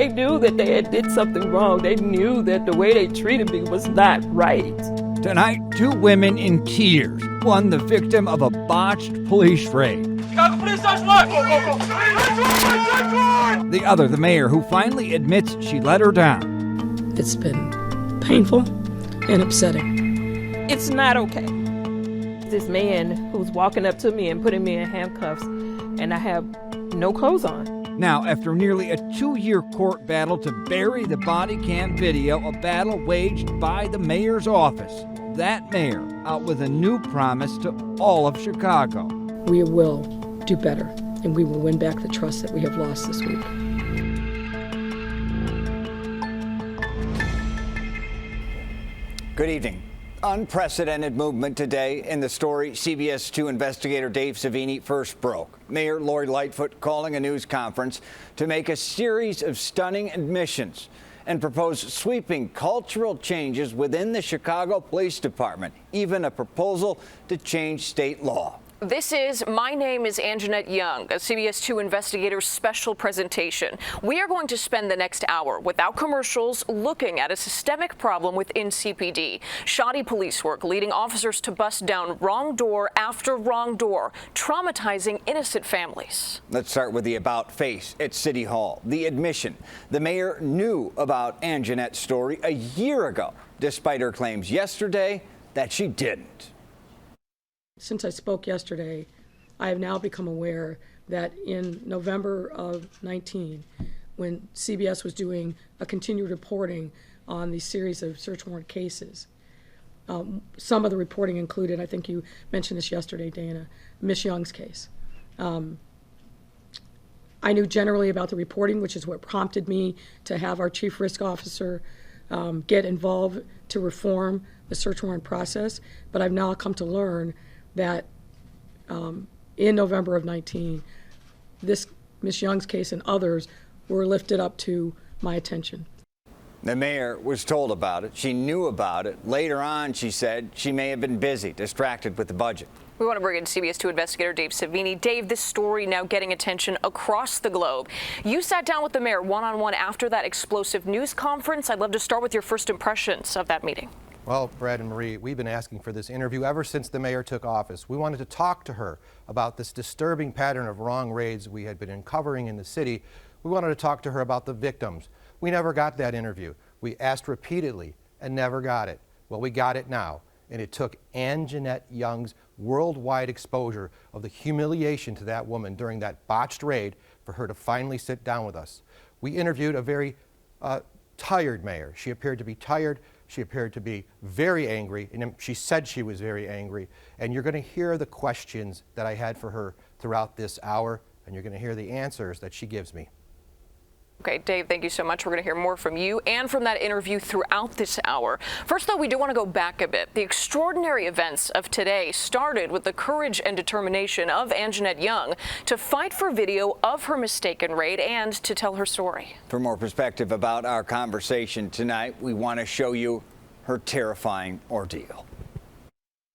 They knew that they had did something wrong. They knew that the way they treated me was not right. Tonight, two women in tears. One, the victim of a botched police raid. Chicago police, what? The other, the mayor, who finally admits she let her down. It's been painful and upsetting. It's not okay. This man who's walking up to me and putting me in handcuffs, and I have no clothes on. Now, after nearly a 2-year court battle to bury the body cam video, a battle waged by the mayor's office, that mayor out with a new promise to all of Chicago. We will do better, and we will win back the trust that we have lost this week. Good evening. Unprecedented movement today in the story CBS 2 investigator Dave Savini first broke. Mayor Lori Lightfoot calling a news conference to make a series of stunning admissions and propose sweeping cultural changes within the Chicago Police Department, even a proposal to change state law. This is My Name is Anjanette Young, a CBS 2 investigator's special presentation. We are going to spend the next hour without commercials looking at a systemic problem within CPD. Shoddy police work leading officers to bust down wrong door after wrong door, traumatizing innocent families. Let's start with the about face at City Hall. The admission. The mayor knew about Anjanette's story a year ago, despite her claims yesterday that she didn't. Since I spoke yesterday, I have now become aware that in November of 19, when CBS was doing a continued reporting on the series of search warrant cases, some of the reporting included, I think you mentioned this yesterday, Dana, Miss Young's case. I knew generally about the reporting, which is what prompted me to have our chief risk officer get involved to reform the search warrant process, but I've now come to learn that in November of 19, this Miss Young's case and others were lifted up to my attention. The mayor was told about it. She knew about it. Later on, she said she may have been busy, distracted with the budget. We want to bring in CBS 2 investigator Dave Savini. Dave, this story now getting attention across the globe. You sat down with the mayor one-on-one after that explosive news conference. I'd love to start with your first impressions of that meeting. Well, Brad and Marie, we've been asking for this interview ever since the mayor took office. We wanted to talk to her about this disturbing pattern of wrong raids we had been uncovering in the city. We wanted to talk to her about the victims. We never got that interview. We asked repeatedly and never got it. Well, we got it now, and it took Anjanette Young's worldwide exposure of the humiliation to that woman during that botched raid for her to finally sit down with us. We interviewed a very tired mayor. She appeared to be tired. She appeared to be very angry, and she said she was very angry. And you're going to hear the questions that I had for her throughout this hour, and you're going to hear the answers that she gives me. Okay, Dave, thank you so much. We're going to hear more from you and from that interview throughout this hour. First, though, we do want to go back a bit. The extraordinary events of today started with the courage and determination of Anjanette Young to fight for video of her mistaken raid and to tell her story. For more perspective about our conversation tonight, we want to show you her terrifying ordeal.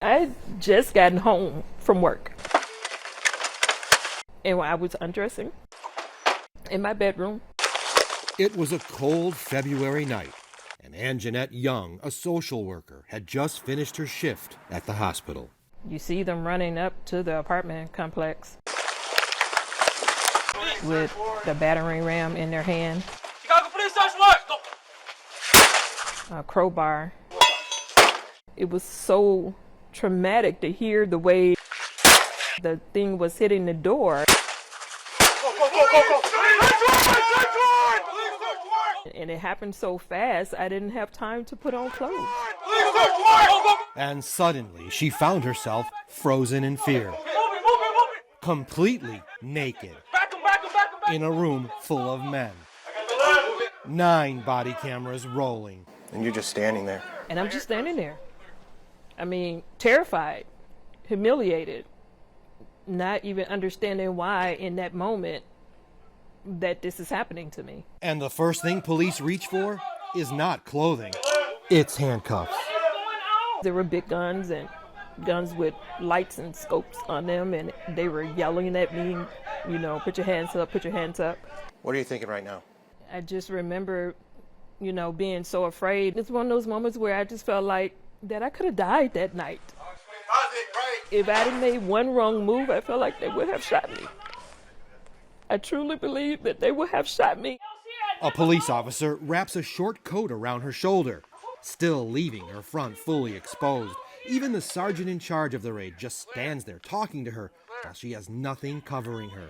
I had just gotten home from work, and when I was undressing in my bedroom. It was a cold February night, and Anjanette Young, a social worker, had just finished her shift at the hospital. You see them running up to the apartment complex with the battering ram in their hand, Chicago police, what? a crowbar. It was so traumatic to hear the way the thing was hitting the door. Go. And it happened so fast, I didn't have time to put on clothes. And suddenly, she found herself frozen in fear, completely naked, in a room full of men. 9 body cameras rolling. And you're just standing there. And I'm just standing there. I mean, terrified, humiliated, not even understanding why in that moment that this is happening to me. And the first thing police reach for is not clothing, it's handcuffs. There were big guns and guns with lights and scopes on them, and they were yelling at me, you know, put your hands up, put your hands up. What are you thinking right now? I just remember, being so afraid. It's one of those moments where I just felt like that I could have died that night. If I had made one wrong move, I felt like they would have shot me. I truly believe that they would have shot me. A police officer wraps a short coat around her shoulder, still leaving her front fully exposed. Even the sergeant in charge of the raid just stands there talking to her while she has nothing covering her.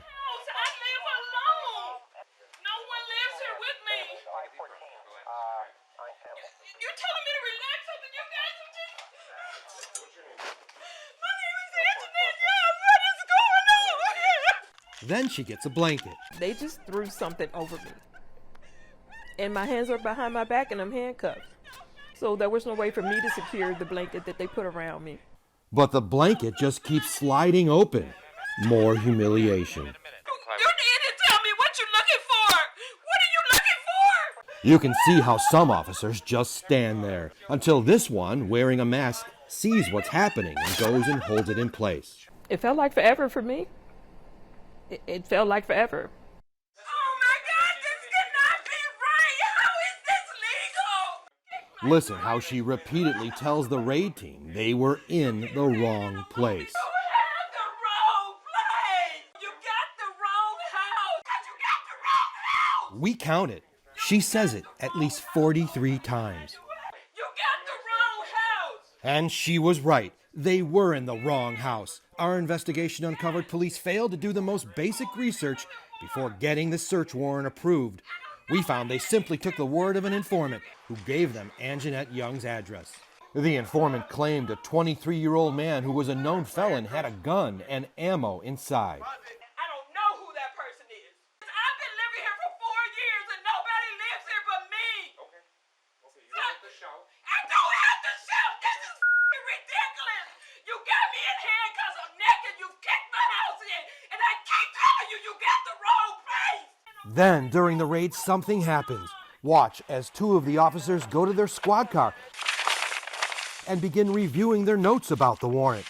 Then she gets a blanket. They just threw something over me. And my hands are behind my back and I'm handcuffed. So there was no way for me to secure the blanket that they put around me. But the blanket just keeps sliding open. More humiliation. You need to tell me what you're looking for. What are you looking for? You can see how some officers just stand there until this one, wearing a mask, sees what's happening and goes and holds it in place. It felt like forever for me. It felt like forever. Oh my God, this cannot be right. How is this legal? Listen how she repeatedly tells the raid team they were in the wrong place. You have the wrong place. You got the wrong house. You got the wrong house. We counted. She says it at least 43 times. You got the wrong house. And she was right. They were in the wrong house. Our investigation uncovered police failed to do the most basic research before getting the search warrant approved. We found they simply took the word of an informant who gave them Anjanette Young's address. The informant claimed a 23-year-old man who was a known felon had a gun and ammo inside. I don't know who that person is. I've been living here for 4 years and nobody lives here but me. Okay, you don't have to shout. I don't have to shout. This is ridiculous. You got me in handcuffs. I'm naked. You've kicked my house in. And I keep telling you, you got the wrong place. Then, during the raid, something happens. Watch as two of the officers go to their squad car and begin reviewing their notes about the warrant.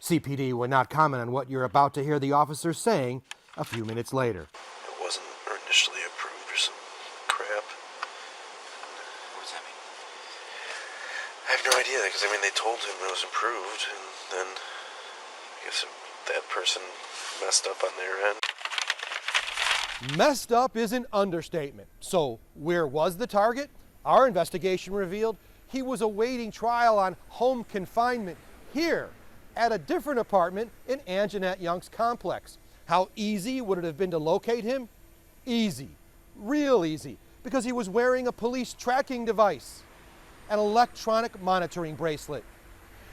CPD would not comment on what you're about to hear the officers saying a few minutes later. It wasn't initially approved or some crap. What does that mean? I have no idea, because they told him it was approved, and then I guess that person messed up on their end. Messed up is an understatement. So where was the target? Our investigation revealed he was awaiting trial on home confinement here at a different apartment in Anjanette Young's complex. How easy would it have been to locate him? Easy, real easy, because he was wearing a police tracking device, an electronic monitoring bracelet.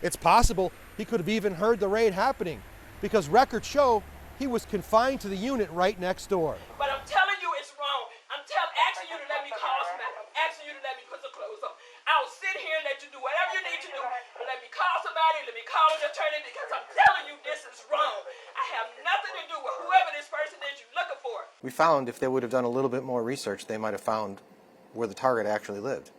It's possible he could have even heard the raid happening, because records show he was confined to the unit right next door. But I'm telling you it's wrong. I'm asking you to let me call somebody. I'm asking you to let me put some clothes on. I'll sit here and let you do whatever you need to do. But let me call somebody, let me call an attorney, because I'm telling you this is wrong. I have nothing to do with whoever this person is you're looking for. We found if they would have done a little bit more research, they might have found where the target actually lived.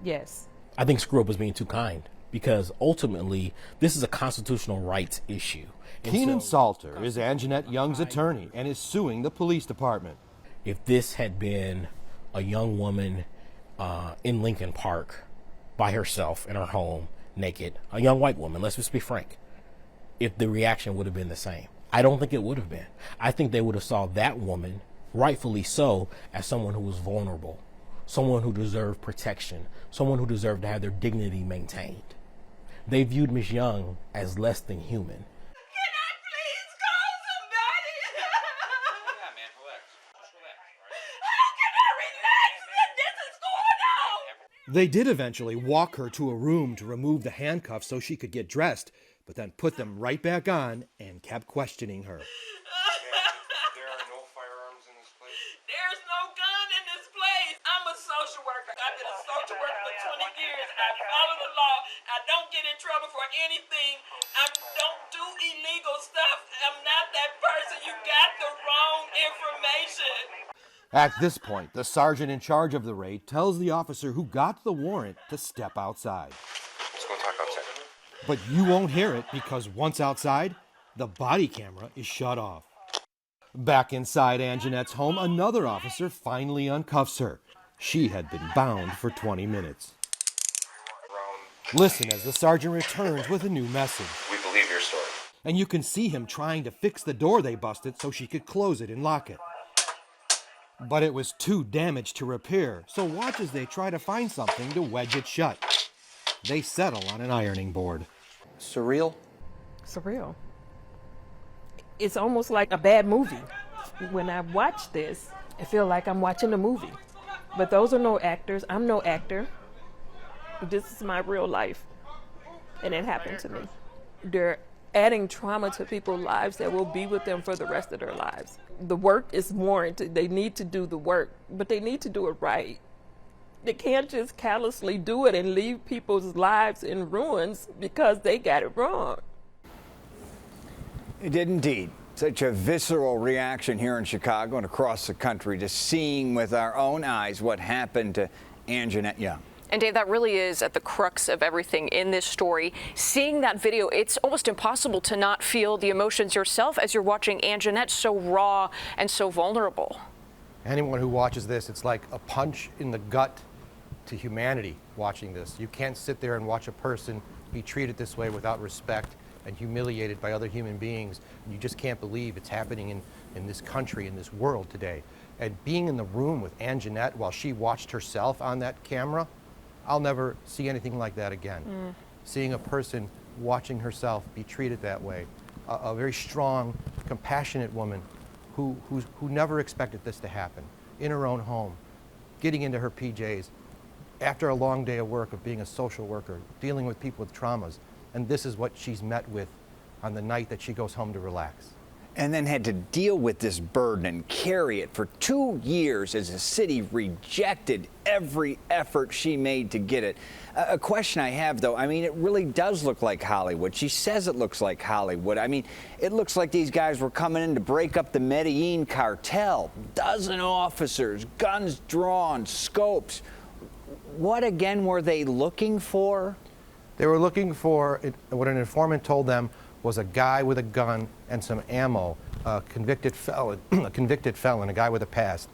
Yes. I think Screw Up was being too kind, because ultimately this is a constitutional rights issue. And Keenan so, Salter is Anjanette Young's attorney and is suing the police department. if this had been a young woman in Lincoln Park by herself in her home, naked, a young white woman, let's just be frank, if the reaction would have been the same. I don't think it would have been. I think they would have saw that woman, rightfully so, as someone who was vulnerable, someone who deserved protection, someone who deserved to have their dignity maintained. They viewed Ms. Young as less than human. Can I please call somebody? Yeah, man, relax. Just relax, all right? How can I relax when this is going on? They did eventually walk her to a room to remove the handcuffs so she could get dressed, but then put them right back on and kept questioning her. There are no firearms in this place. There's no gun in this place. I'm a social worker. I've been a social worker for 20 years. I follow the law. I don't get in trouble for anything. I don't do illegal stuff. I'm not that person. You got the wrong information. At this point, the sergeant in charge of the raid tells the officer who got the warrant to step outside. Let's go talk outside. But you won't hear it because once outside, the body camera is shut off. Back inside Anjanette's home, another officer finally uncuffs her. She had been bound for 20 minutes. Listen as the sergeant returns with a new message. We believe your story. And you can see him trying to fix the door they busted so she could close it and lock it. But it was too damaged to repair, so watch as they try to find something to wedge it shut. They settle on an ironing board. Surreal? Surreal. It's almost like a bad movie. When I watch this, I feel like I'm watching a movie. But those are no actors. I'm no actor. This is my real life. And it happened to me. They're adding trauma to people's lives that will be with them for the rest of their lives. The work is warranted. They need to do the work, but they need to do it right. They can't just callously do it and leave people's lives in ruins because they got it wrong. It did indeed. Such a visceral reaction here in Chicago and across the country to seeing with our own eyes what happened to Anjanette Young. And Dave, that really is at the crux of everything in this story. Seeing that video, it's almost impossible to not feel the emotions yourself as you're watching Anjanette so raw and so vulnerable. Anyone who watches this, it's like a punch in the gut to humanity watching this. You can't sit there and watch a person be treated this way without respect and humiliated by other human beings. You just can't believe it's happening in this country, in this world today. And being in the room with Anjanette while she watched herself on that camera, I'll never see anything like that again. Seeing a person watching herself be treated that way, a very strong, compassionate woman who never expected this to happen, in her own home, getting into her PJs, after a long day of work of being a social worker, dealing with people with traumas, and this is what she's met with on the night that she goes home to relax. And then had to deal with this burden and carry it for 2 years as the city rejected every effort she made to get it. A question I have, though, I mean, it really does look like Hollywood. She says it looks like Hollywood. I mean, it looks like these guys were coming in to break up the Medellin cartel. Dozen officers, guns drawn, scopes. What, again, were they looking for? They were looking for, what an informant told them was a guy with a gun and some ammo, a convicted felon, a guy with a past.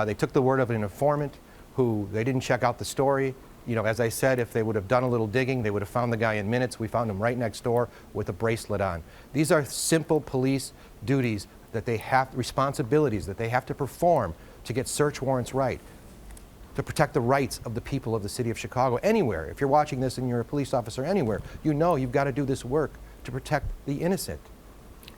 They took the word of an informant who they didn't check out the story. You know, as I said, if they would have done a little digging, they would have found the guy in minutes. We found him right next door with a bracelet on. These are simple police duties that they have, responsibilities that they have to perform to get search warrants right, to protect the rights of the people of the city of Chicago. Anywhere, if you're watching this and you're a police officer anywhere, you know you've got to do this work to protect the innocent.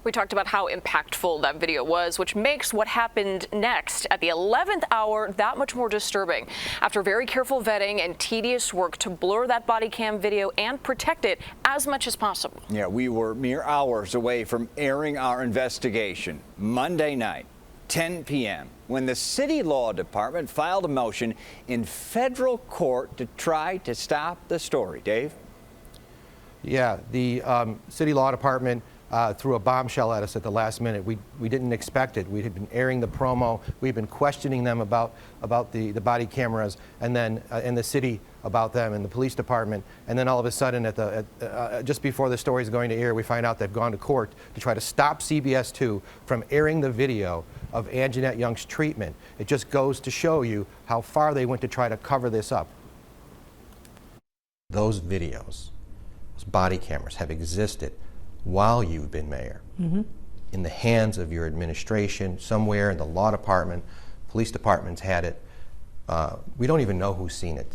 We talked about how impactful that video was, which makes what happened next at the 11th hour that much more disturbing. After very careful vetting and tedious work to blur that body cam video and protect it as much as possible. Yeah, we were mere hours away from airing our investigation Monday night, 10 p.m., when the city law department filed a motion in federal court to try to stop the story. Dave? Yeah, the city law department threw a bombshell at us at the last minute. We didn't expect it. We had been airing the promo. We'd been questioning them about the body cameras, and then in the city about them, and the police department. And then all of a sudden, just before the story is going to air, we find out they've gone to court to try to stop CBS 2 from airing the video of Anjanette Young's treatment. It just goes to show you how far they went to try to cover this up. Those videos, those body cameras, have existed while you've been mayor, in the hands of your administration, somewhere in the law department. Police departments had it. We don't even know who's seen it,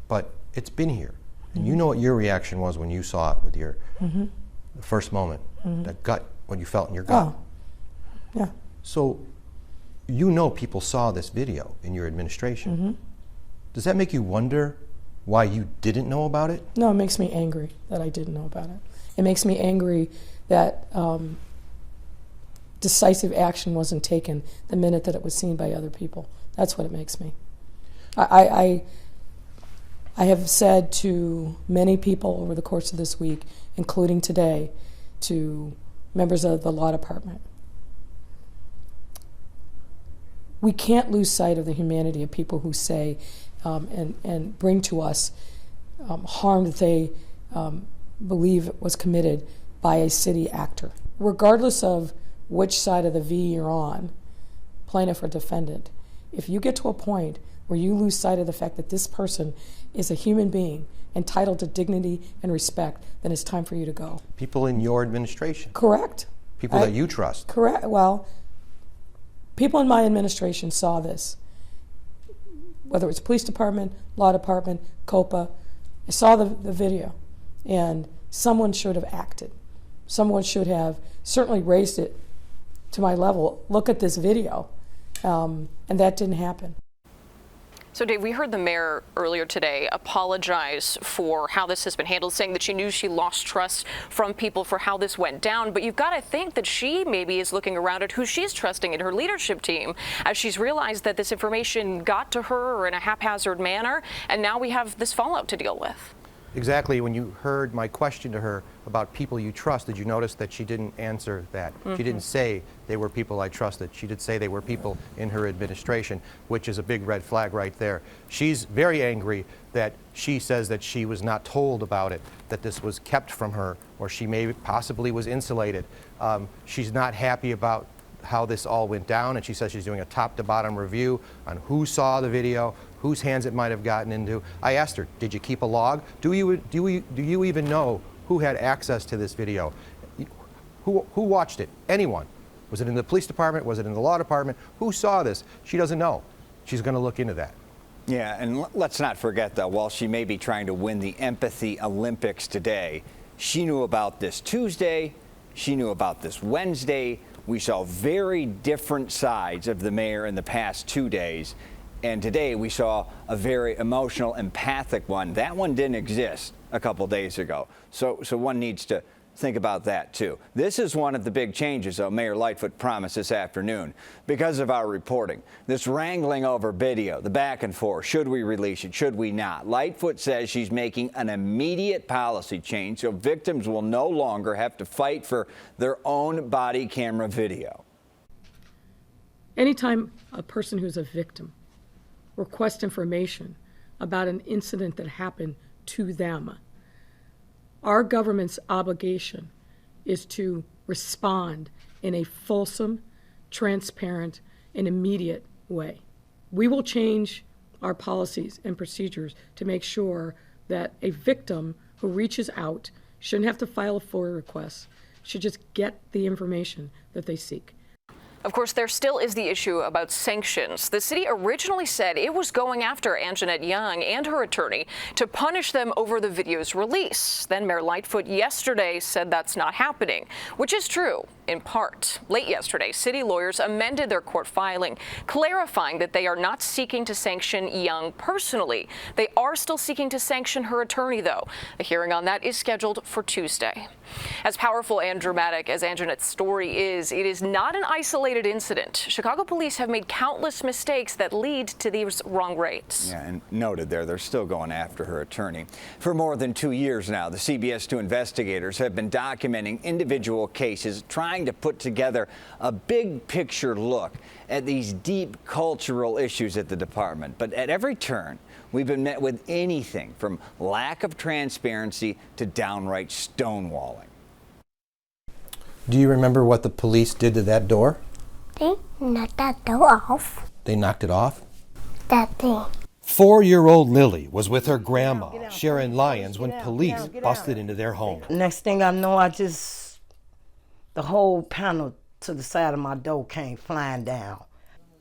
but it's been here. And you know what your reaction was when you saw it with your the first moment, that gut, what you felt in your gut. Oh, yeah. So you know people saw this video in your administration. Does that make you wonder why you didn't know about it? No, it makes me angry that I didn't know about it. It makes me angry that decisive action wasn't taken the minute that it was seen by other people. That's what it makes me. I have said to many people over the course of this week, including today, to members of the law department, we can't lose sight of the humanity of people who say and bring to us harm that they believe was committed by a city actor. Regardless of which side of the V you're on, plaintiff or defendant. If you get to a point where you lose sight of the fact that this person is a human being entitled to dignity and respect, then it's time for you to go. People in your administration. Correct. People that you trust. Correct. Well, people in my administration saw this, whether it's police department, law department, COPA. I saw the video, and someone should have acted. Someone should have certainly raised it to my level. Look at this video, and that didn't happen. So, Dave, we heard the mayor earlier today apologize for how this has been handled, saying that she knew she lost trust from people for how this went down. But you've got to think that she maybe is looking around at who she's trusting in her leadership team as she's realized that this information got to her in a haphazard manner. And now we have this fallout to deal with. Exactly. When you heard my question to her about people you trust, did you notice that she didn't answer that? She didn't say they were people I trusted. She did say they were people in her administration, which is a big red flag right there. She's very angry that she says that she was not told about it, that this was kept from her, or she possibly was insulated. She's not happy about how this all went down, and she says she's doing a top-to-bottom review on who saw the video, whose hands it might have gotten into. I asked her, did you keep a log? Do you even know who had access to this video? Who watched it? Anyone? Was it in the police department? Was it in the law department? Who saw this? She doesn't know. She's going to look into that. Yeah, and let's not forget, though, while she may be trying to win the empathy Olympics today, she knew about this Tuesday, she knew about this Wednesday. We saw very different sides of the mayor in the past 2 days. And today we saw a very emotional, empathic one. That one didn't exist a couple days ago. So one needs to think about that, too. This is one of the big changes, though, Mayor Lightfoot promised this afternoon. Because of our reporting, this wrangling over video, the back and forth, should we release it, should we not? Lightfoot says she's making an immediate policy change so victims will no longer have to fight for their own body camera video. Anytime a person who's a victim requests information about an incident that happened to them, our government's obligation is to respond in a fulsome, transparent, and immediate way. We will change our policies and procedures to make sure that a victim who reaches out shouldn't have to file a FOIA request, should just get the information that they seek. Of course, there still is the issue about sanctions. The city originally said it was going after Anjanette Young and her attorney to punish them over the video's release. Then Mayor Lightfoot yesterday said that's not happening, which is true in part. Late yesterday, city lawyers amended their court filing, clarifying that they are not seeking to sanction Young personally. They are still seeking to sanction her attorney, though. A hearing on that is scheduled for Tuesday. As powerful and dramatic as Anjanette's story is, it is not an isolated incident. Chicago police have made countless mistakes that lead to these wrong rates. Yeah, and noted there, they're still going after her attorney. For more than 2 years now, the CBS 2 investigators have been documenting individual cases, trying to put together a big picture look at these deep cultural issues at the department. But at every turn, we've been met with anything from lack of transparency to downright stonewalling. Do you remember what the police did to that door? They knocked that door off. They knocked it off? That thing. 4-year-old Lily was with her grandma, Sharon Lyons, when police busted into their home. Next thing I know, the whole panel to the side of my door came flying down.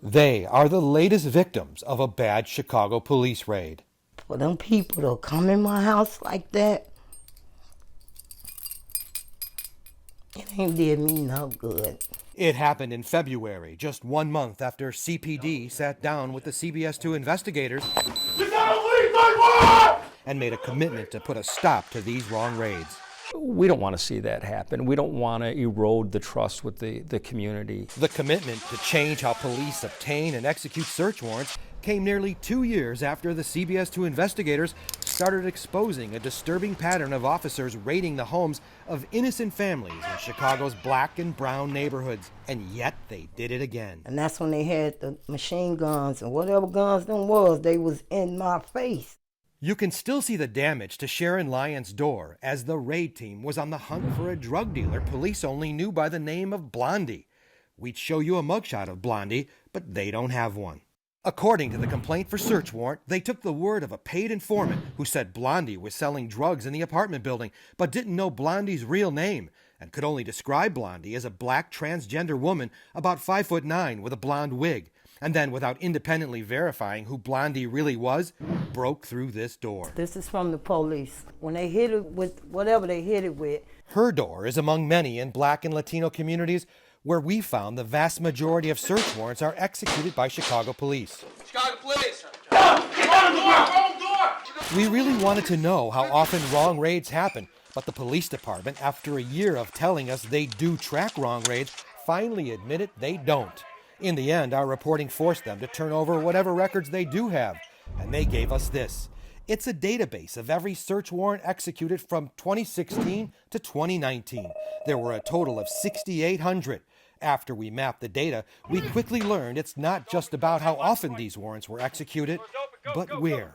They are the latest victims of a bad Chicago police raid. For them people to come in my house like that, it ain't did me no good. It happened in February, just 1 month after CPD sat down with the CBS 2 investigators and made a commitment to put a stop to these wrong raids. We don't want to see that happen. We don't want to erode the trust with the community. The commitment to change how police obtain and execute search warrants came nearly 2 years after the CBS 2 investigators started exposing a disturbing pattern of officers raiding the homes of innocent families in Chicago's black and brown neighborhoods. And yet they did it again. And that's when they had the machine guns and whatever guns them was, they was in my face. You can still see the damage to Sharon Lyons' door as the raid team was on the hunt for a drug dealer police only knew by the name of Blondie. We'd show you a mugshot of Blondie, but they don't have one. According to the complaint for search warrant, they took the word of a paid informant who said Blondie was selling drugs in the apartment building, but didn't know Blondie's real name and could only describe Blondie as a black transgender woman about 5'9" with a blonde wig. And then, without independently verifying who Blondie really was, broke through this door. This is from the police. When they hit it with whatever they hit it with. Her door is among many in black and Latino communities where we found the vast majority of search warrants are executed by Chicago police. Chicago police! Wrong door! We really wanted to know how often wrong raids happen, but the police department, after a year of telling us they do track wrong raids, finally admitted they don't. In the end, our reporting forced them to turn over whatever records they do have, and they gave us this. It's a database of every search warrant executed from 2016 to 2019. There were a total of 6,800. After we mapped the data, we quickly learned it's not just about how often these warrants were executed, but where.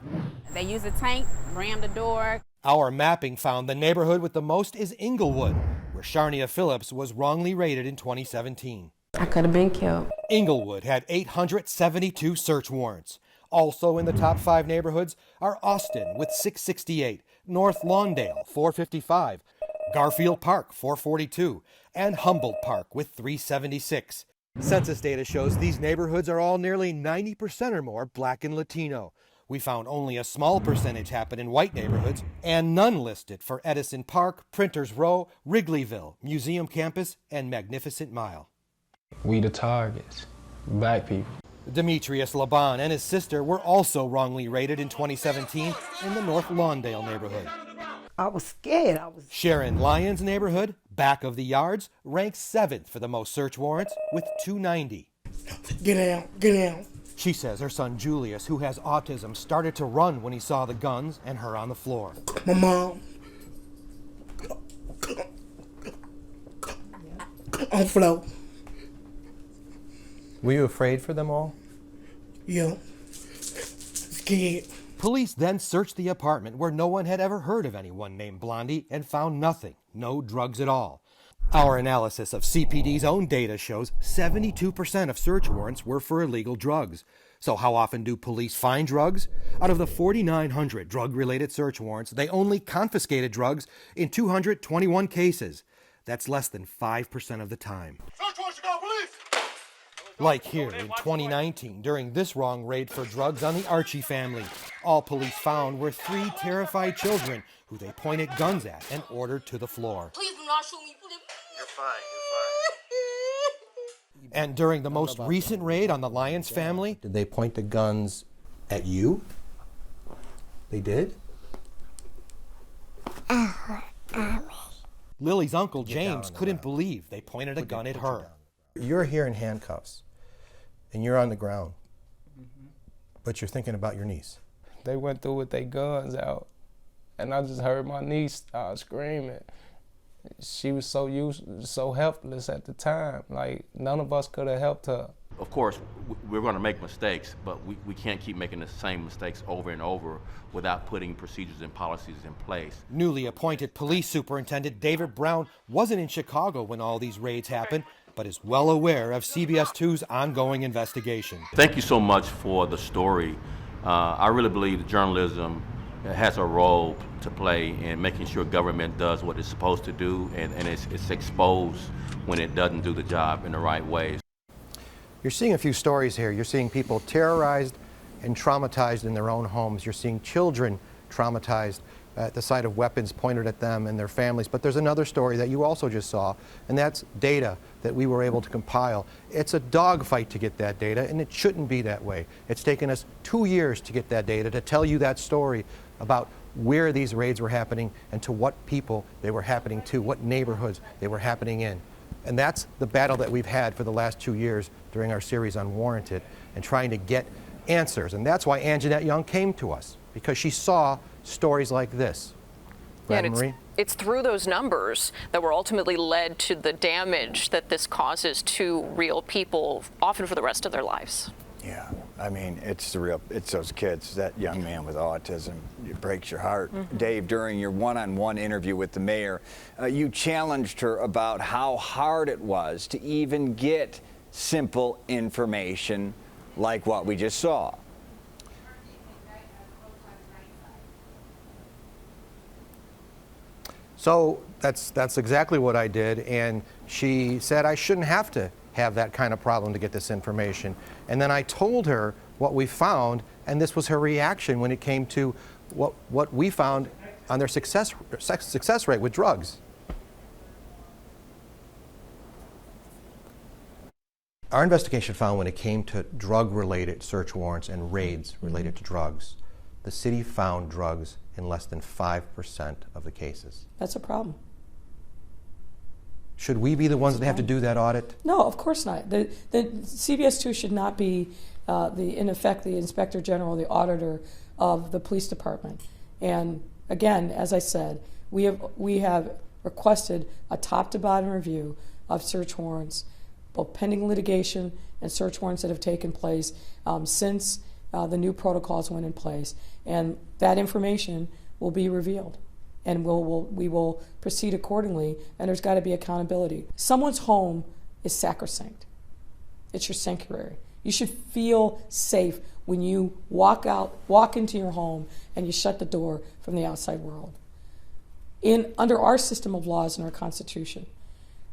They used a tank, rammed the door. Our mapping found the neighborhood with the most is Inglewood, where Sharnia Phillips was wrongly raided in 2017. I could have been killed. Inglewood had 872 search warrants. Also in the top 5 neighborhoods are Austin with 668, North Lawndale 455, Garfield Park 442, and Humboldt Park with 376. Census data shows these neighborhoods are all nearly 90% or more black and Latino. We found only a small percentage happen in white neighborhoods, and none listed for Edison Park, Printers Row, Wrigleyville, Museum Campus, and Magnificent Mile. We the targets, black people. Demetrius Laban and his sister were also wrongly raided in 2017 in the North Lawndale neighborhood. I was scared. Sharon Lyons' neighborhood, back of the yards, ranks 7th for the most search warrants with 290. Get out. She says her son Julius, who has autism, started to run when he saw the guns and her on the floor. My mom. On the floor. Were you afraid for them all? Yeah. Scared. Police then searched the apartment where no one had ever heard of anyone named Blondie and found nothing, no drugs at all. Our analysis of CPD's own data shows 72% of search warrants were for illegal drugs. So how often do police find drugs? Out of the 4,900 drug-related search warrants, they only confiscated drugs in 221 cases. That's less than 5% of the time. Search warrant, Chicago police! Like here in 2019, during this wrong raid for drugs on the Archie family. All police found were 3 terrified children who they pointed guns at and ordered to the floor. Please do not shoot me. You're fine. And during the most recent raid on the Lyons family, Did they point the guns at you? They did? Lily's uncle James couldn't believe they pointed a gun at her. You're here in handcuffs, and you're on the ground, but you're thinking about your niece. They went through with their guns out, and I just heard my niece start screaming. She was so helpless at the time. Like, none of us could have helped her. Of course, we're going to make mistakes, but we can't keep making the same mistakes over and over without putting procedures and policies in place. Newly appointed police superintendent David Brown wasn't in Chicago when all these raids happened, but is well aware of CBS 2's ongoing investigation. Thank you so much for the story. I really believe that journalism has a role to play in making sure government does what it's supposed to do, and it's exposed when it doesn't do the job in the right ways. You're seeing a few stories here. You're seeing people terrorized and traumatized in their own homes. You're seeing children traumatized at the sight of weapons pointed at them and their families. But there's another story that you also just saw, and that's data that we were able to compile. It's a dogfight to get that data, and it shouldn't be that way. It's taken us 2 years to get that data, to tell you that story about where these raids were happening and to what people they were happening to, what neighborhoods they were happening in. And that's the battle that we've had for the last 2 years during our series on Warranted and trying to get answers. And that's why Anjanette Young came to us, because she saw stories like this. Yeah, and it's through those numbers that were ultimately led to the damage that this causes to real people, often for the rest of their lives. Yeah, I mean, it's those kids, that young man with autism. It breaks your heart. Mm-hmm. Dave, during your one-on-one interview with the mayor, you challenged her about how hard it was to even get simple information like what we just saw. So that's exactly what I did, and she said I shouldn't have to have that kind of problem to get this information. And then I told her what we found, and this was her reaction when it came to what we found on their success rate with drugs. Our investigation found when it came to drug-related search warrants and raids related to drugs, the city found drugs in less than 5% of the cases. That's a problem. Should we be the ones that have to do that audit? No, of course not. The CBS 2 should not be, in effect, the Inspector General, the auditor of the police department. And again, as I said, we have requested a top-to-bottom review of search warrants, both pending litigation and search warrants that have taken place since the new protocols went in place. And that information will be revealed. And we will proceed accordingly, and there's got to be accountability. Someone's home is sacrosanct. It's your sanctuary. You should feel safe when you walk into your home and you shut the door from the outside world. Under our system of laws and our Constitution,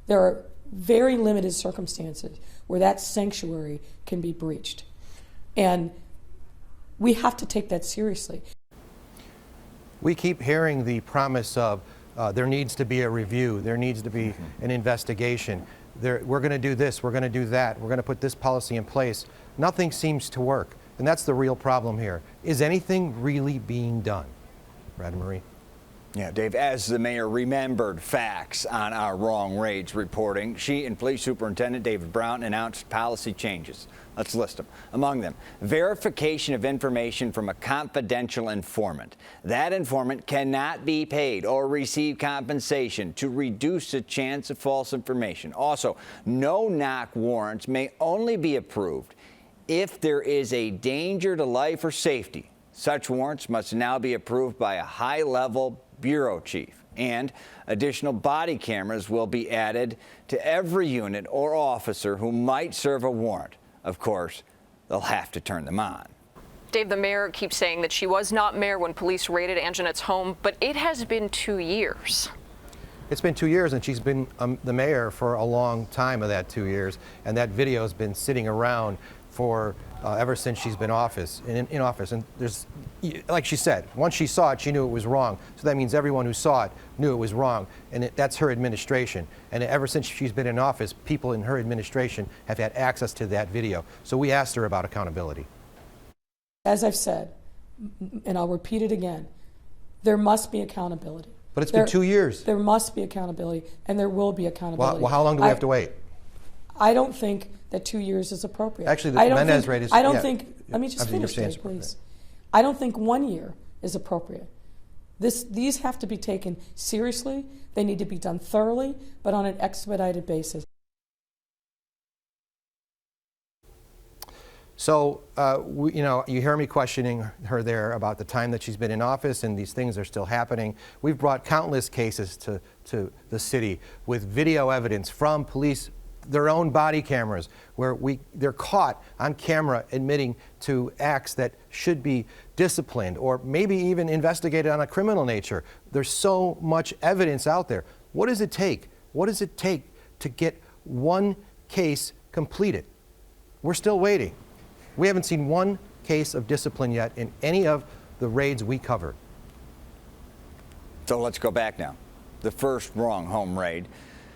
there are very limited circumstances where that sanctuary can be breached. And we have to take that seriously. We keep hearing the promise of there needs to be a review, there needs to be an investigation. We're going to do this, we're going to do that, we're going to put this policy in place. Nothing seems to work, and that's the real problem here. Is anything really being done? Rademarie? Yeah, Dave, as the mayor remembered facts on our wrong raids reporting, she and Police Superintendent David Brown announced policy changes. Let's list them. Among them, verification of information from a confidential informant. That informant cannot be paid or receive compensation to reduce the chance of false information. Also, no-knock warrants may only be approved if there is a danger to life or safety. Such warrants must now be approved by a high-level bureau chief, and additional body cameras will be added to every unit or officer who might serve a warrant. Of course, they'll have to turn them on. Dave, the mayor keeps saying that she was not mayor when police raided Anjanette's home, but it has been 2 years. It's been 2 years, and she's been the mayor for a long time of that 2 years, and that video has been sitting around for ever since she's been in office. And there's, like she said, once she saw it, she knew it was wrong. So that means everyone who saw it knew it was wrong, and that's her administration. And ever since she's been in office, people in her administration have had access to that video. So we asked her about accountability. As I've said, and I'll repeat it again, there must be accountability. But it's been 2 years. There must be accountability, and there will be accountability. Well, how long do we have to wait? I don't think that 2 years is appropriate. Actually, the Menendez rate is... I don't think... Let me just finish, Dave, please. I don't think 1 year is appropriate. These have to be taken seriously. They need to be done thoroughly, but on an expedited basis. So, you hear me questioning her there about the time that she's been in office, and these things are still happening. We've brought countless cases to the city with video evidence from police, their own body cameras, where they're caught on camera admitting to acts that should be disciplined or maybe even investigated on a criminal nature. There's so much evidence out there. What does it take? What does it take to get one case completed? We're still waiting. We haven't seen one case of discipline yet in any of the raids we covered. So let's go back now. The first wrong home raid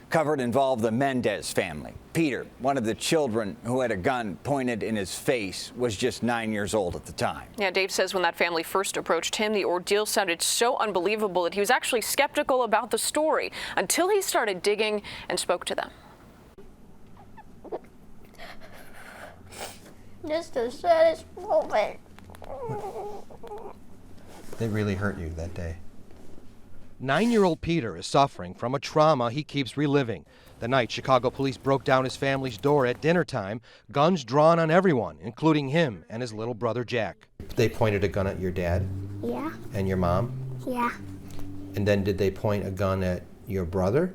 covered involved the Menendez family. Peter, one of the children who had a gun pointed in his face, was just 9 years old at the time. Yeah, Dave says when that family first approached him, the ordeal sounded so unbelievable that he was actually skeptical about the story until he started digging and spoke to them. Just the saddest moment. They really hurt you that day. 9-year-old Peter is suffering from a trauma he keeps reliving. The night Chicago police broke down his family's door at dinner time, guns drawn on everyone, including him and his little brother Jack. They pointed a gun at your dad? Yeah. And your mom? Yeah. And then did they point a gun at your brother?